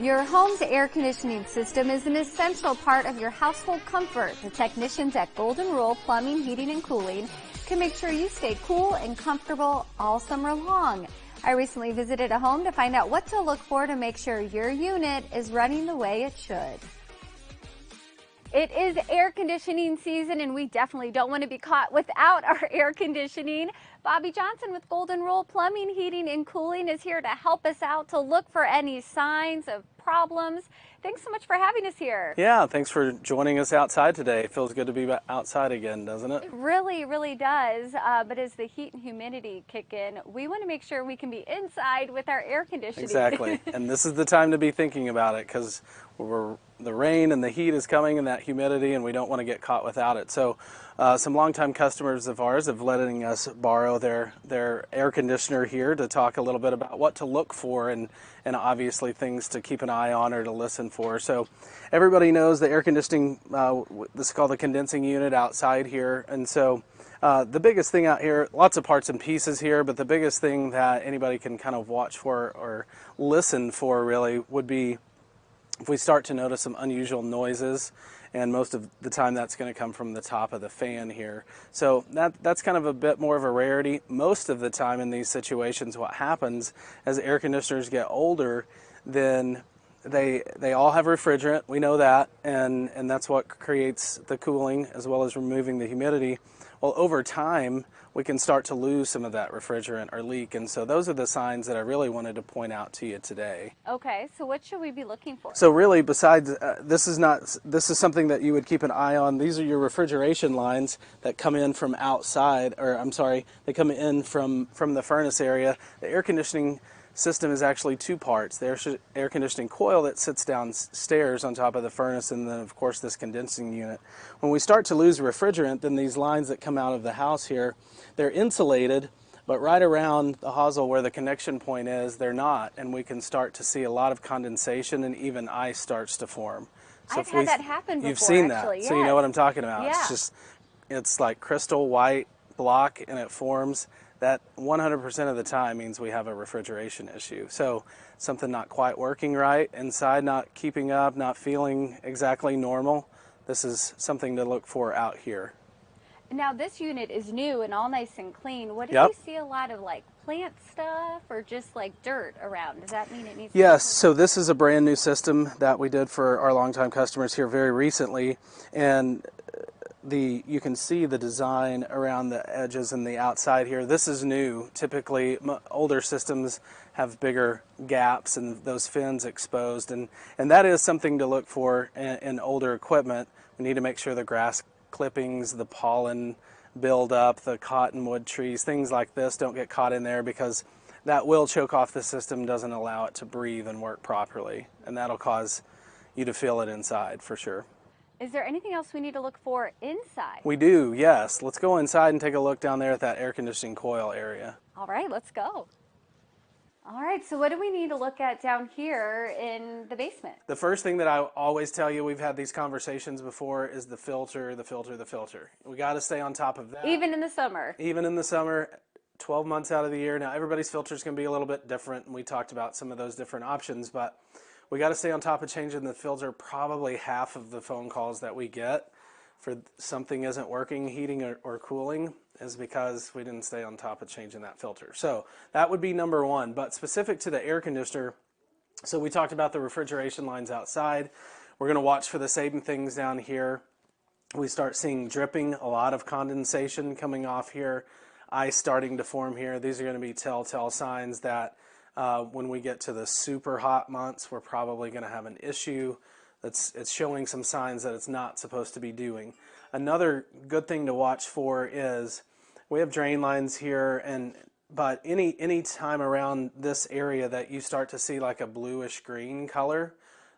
Your home's air conditioning system is an essential part of your household comfort. The technicians at Golden Rule Plumbing, Heating, and Cooling can make sure you stay cool and comfortable all summer long. I recently visited a home to find out what to look for to make sure your unit is running the way it should. It is air conditioning season, and we definitely don't want to be caught without our air conditioning. Bobby Johnson with Golden Rule Plumbing, Heating, and Cooling is here to help us out to look for any signs of problems. Thanks so much for having us here. Yeah, thanks for joining us outside today. It feels good to be outside again, doesn't it? It really, really does. But as the heat and humidity kick in, we want to make sure we can be inside with our air conditioning. Exactly. And this is the time to be thinking about it because the rain and the heat is coming and that humidity, and we don't want to get caught without it. So some longtime customers of ours have letting us borrow their air conditioner here to talk a little bit about what to look for and obviously things to keep an eye on or to listen for. So everybody knows the air conditioning, this is called the condensing unit outside here. And so the biggest thing out here, lots of parts and pieces here, but the biggest thing that anybody can kind of watch for or listen for really would be if we start to notice some unusual noises, and most of the time that's going to come from the top of the fan here. So that's kind of a bit more of a rarity. Most of the time in these situations, what happens as air conditioners get older, then they all have refrigerant, we know that, and that's what creates the cooling as well as removing the humidity. Well, over time, we can start to lose some of that refrigerant or leak, and so those are the signs that I really wanted to point out to you today. Okay, so what should we be looking for? So really, besides, this is something that you would keep an eye on. These are your refrigeration lines that come in from outside, or I'm sorry, they come in from the furnace area. The air conditioning system is actually two parts. The air conditioning coil that sits downstairs on top of the furnace, and then of course this condensing unit. When we start to lose refrigerant, then these lines that come out of the house here, they're insulated, but right around the hosel where the connection point is, they're not, and we can start to see a lot of condensation and even ice starts to form. So I've had that happen before. You've seen actually, that, yes. so you know what I'm talking about. Yeah. It's like crystal white block, and it forms. That 100% of the time means we have a refrigeration issue. So something not quite working right inside, not keeping up, not feeling exactly normal. This is something to look for out here. Now this unit is new and all nice and clean. What do you see a lot of, like plant stuff or just like dirt around? Does that mean it needs to be Yes, so this is a brand new system that we did for our longtime customers here very recently, and you can see the design around the edges and the outside here. This is new. Typically, older systems have bigger gaps and those fins exposed, and that is something to look for in older equipment. We need to make sure the grass clippings, the pollen buildup, the cottonwood trees, things like this don't get caught in there because that will choke off the system, doesn't allow it to breathe and work properly, and that'll cause you to feel it inside for sure. Is there anything else we need to look for inside? We do, yes. Let's go inside and take a look down there at that air conditioning coil area. All right, let's go. All right, so what do we need to look at down here in the basement? The first thing that I always tell you, we've had these conversations before, is the filter. We got to stay on top of that. Even in the summer? Even in the summer, 12 months out of the year. Now, everybody's filter is going to be a little bit different, and we talked about some of those different options, but we got to stay on top of changing the filter. Probably half of the phone calls that we get for something isn't working, heating or cooling, is because we didn't stay on top of changing that filter. So that would be number one. But specific to the air conditioner, so we talked about the refrigeration lines outside. We're going to watch for the same things down here. We start seeing dripping, a lot of condensation coming off here, ice starting to form here. These are going to be telltale signs that when we get to the super hot months, we're probably going to have an issue. It's showing some signs that it's not supposed to be doing. Another good thing to watch for is we have drain lines here, but any time around this area that you start to see like a bluish green color,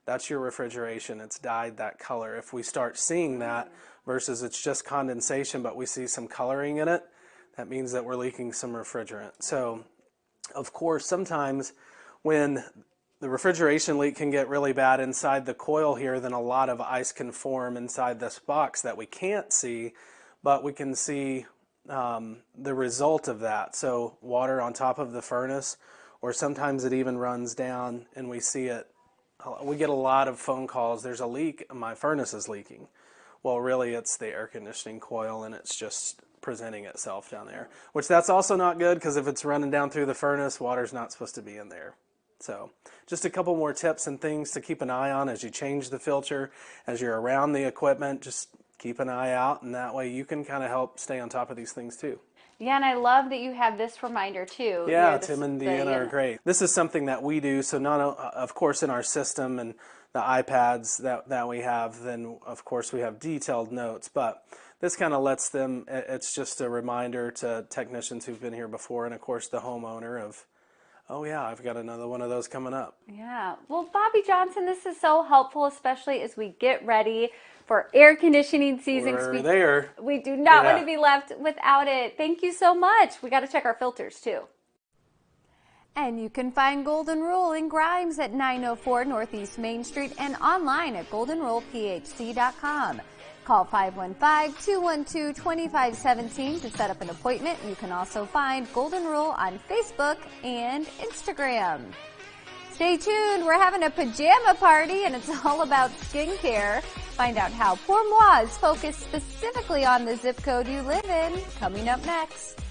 that's your refrigeration. It's dyed that color. If we start seeing that versus it's just condensation, but we see some coloring in it, that means that we're leaking some refrigerant. So of course, sometimes when the refrigeration leak can get really bad inside the coil here, then a lot of ice can form inside this box that we can't see, but we can see the result of that. So water on top of the furnace, or sometimes it even runs down and we see it we get a lot of phone calls. There's a leak. My furnace is leaking. Well, really, it's the air conditioning coil, and it's just presenting itself down there, which that's also not good because if it's running down through the furnace, water's not supposed to be in there. So just a couple more tips and things to keep an eye on as you change the filter, as you're around the equipment. Just keep an eye out, and that way you can kind of help stay on top of these things too. Yeah, and I love that you have this reminder too. Yeah, Tim and Deanna are great. This is something that we do, so not of course in our system and the iPads that we have, then of course we have detailed notes, but this kind of lets them, it's just a reminder to technicians who've been here before, and of course the homeowner of, oh yeah, I've got another one of those coming up. Yeah. Well, Bobby Johnson, this is so helpful, especially as we get ready for air conditioning season. We're there. We do not want to be left without it. Thank you so much. We got to check our filters too. And you can find Golden Rule in Grimes at 904 Northeast Main Street and online at goldenrulephc.com. Call 515-212-2517 to set up an appointment. You can also find Golden Rule on Facebook and Instagram. Stay tuned. We're having a pajama party, and it's all about skincare. Find out how Pour Moi is focused specifically on the zip code you live in. Coming up next.